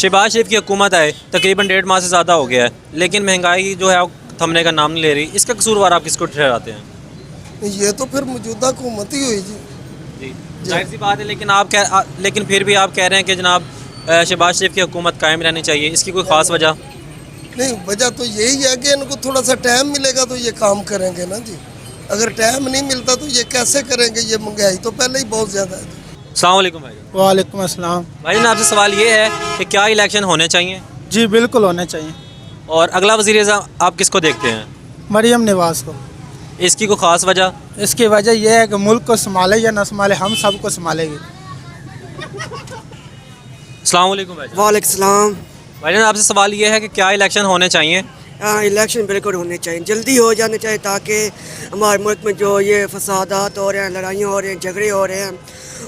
शहबाज शरीफ की हुकूमत आए तकरीबन 1.5 माह से ज़्यादा हो गया है, लेकिन महंगाई जो है वो थमने का नाम नहीं ले रही। इसका कसूरवार आप किसको ठहराते हैं? ये तो फिर मौजूदा हुकूमत ही हुई जी। जी, जाहिर सी बात है, लेकिन फिर भी आप कह रहे हैं कि जनाब शहबाज शरीफ की हुकूमत कायम रहनी चाहिए। इसकी कोई ख़ास वजह? नहीं, वजह तो यही है कि इनको थोड़ा सा टाइम मिलेगा तो ये काम करेंगे ना जी। अगर टाइम नहीं मिलता तो ये कैसे करेंगे? ये महंगाई तो पहले ही बहुत ज़्यादा है जी। अस्सलाम वालेकुम भाई। वालेकुम अस्सलाम। भाई आपसे सवाल ये है कि क्या इलेक्शन होने चाहिए जी बिल्कुल होने चाहिए। और अगला वज़ीर-ए-आज़म आप किसको देखते हैं? मरियम नवाज़ को। इसकी कोई ख़ास वजह? इसकी वजह यह है कि मुल्क को संभाले या न संभाले, हम सबको संभालेगी। अस्सलाम वालेकुम भाई। वालेकुम सलाम। भाई आपसे सवाल ये है कि क्या इलेक्शन होने चाहिए? इलेक्शन बिल्कुल होने चाहिए, जल्दी हो जाने चाहिए, ताकि हमारे मुल्क में जो ये फसादात हो रहे हैं, लड़ाइयाँ हो रही हैं, झगड़े हो रहे हैं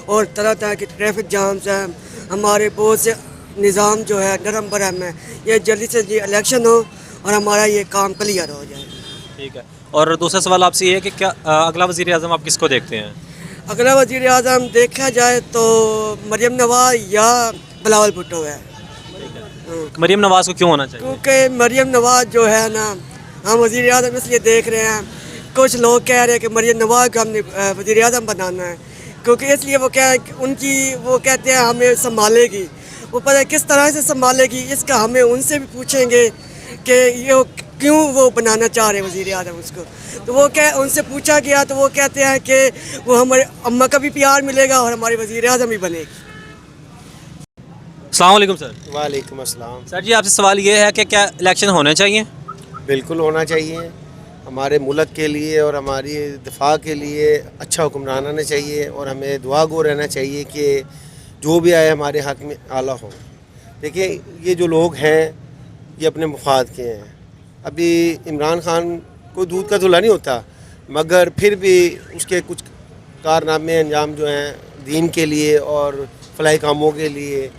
और तरह तरह के ट्रैफिक जाम्स हैं, हमारे बहुत से निज़ाम जो है नरम बरम है, ये जल्दी से जल्दी इलेक्शन हो और हमारा ये काम क्लियर हो जाए। ठीक है। और दूसरा सवाल आपसे ये है कि क्या अगला वज़ीर-ए-आज़म आप किसको देखते हैं? अगला वज़ीर आज़म देखा जाए तो मरियम नवाज़ या बिलावल भुट्टो है। मरियम नवाज़ को क्यों होना चाहिए? क्योंकि मरियम नवाज़ जो है ना, हम वज़ीर आज़म इसलिए देख रहे हैं, कुछ लोग कह रहे हैं कि मरियम नवाज़ को हमने वज़ीर आज़म बनाना है, क्योंकि इसलिए वो क्या है कि वो कहते हैं हमें संभालेगी। वो पता है किस तरह से संभालेगी, इसका हमें उनसे भी पूछेंगे कि ये क्यों वो बनाना चाह रहे हैं वज़ीर आज़म उसको। तो वो उनसे पूछा गया तो वो कहते हैं कि वो हमारे अम्मा का भी प्यार मिलेगा और हमारे वज़ीर आज़म भी बनेगी। अस्सलाम वालेकुम सर। वालेकुम अस्सलाम। सर जी आपसे सवाल ये है कि क्या इलेक्शन होने चाहिए? बिल्कुल होना चाहिए, हमारे मुल्क के लिए और हमारी दिफा के लिए अच्छा हुक्मरान आना चाहिए और हमें दुआ गो रहना चाहिए कि जो भी आए हमारे हक़ में आला हो। देखिए ये जो लोग हैं ये अपने मुफाद के हैं। अभी इमरान खान को दूध का धुला नहीं होता, मगर फिर भी उसके कुछ कारनामे अंजाम जो हैं दीन के लिए और फलाही कामों के लिए,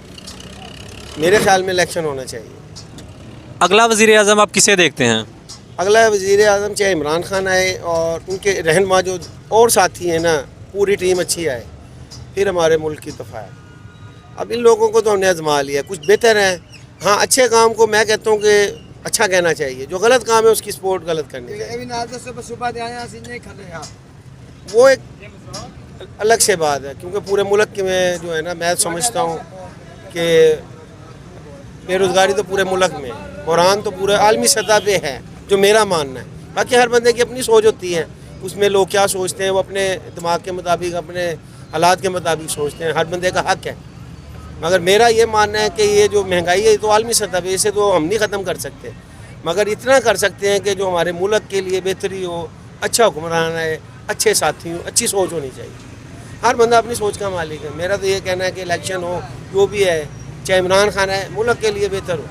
मेरे ख्याल में इलेक्शन होना चाहिए। अगला वज़ीर-ए-आज़म आप किसे देखते हैं? अगला वज़ीर आज़म चाहे इमरान खान आए और उनके रहनुमा जो और साथी हैं ना, पूरी टीम अच्छी आए, फिर हमारे मुल्क की दफ़ा है। अब इन लोगों को तो हमने आजमा लिया, कुछ बेहतर है। हाँ, अच्छे काम को मैं कहता हूँ कि अच्छा कहना चाहिए, जो गलत काम है उसकी सपोर्ट गलत करनी चाहिए। वो एक अलग से बात है, क्योंकि पूरे मुल्क में जो है ना, मैं समझता हूँ कि बेरोज़गारी तो पूरे मुल्क में, कुरान तो पूरे आलमी सतह पे है, जो मेरा मानना है। बाकी हर बंदे की अपनी सोच होती है, उसमें लोग क्या सोचते हैं वो अपने दिमाग के मुताबिक, अपने हालात के मुताबिक सोचते हैं, हर बंदे का हक़ है। मगर मेरा ये मानना है कि ये जो महंगाई है तो आलमी सतह पे, इसे तो हम नहीं ख़त्म कर सकते, मगर इतना कर सकते हैं कि जो हमारे मुल्क के लिए बेहतरी हो, अच्छा हुक्मरान है, अच्छे साथी हो, अच्छी सोच होनी चाहिए। हर बंदा अपनी सोच का मालिक है। मेरा तो ये कहना है कि इलेक्शन हो, जो भी है, चाहे इमरान खान है, मुल्क के लिए बेहतर हो।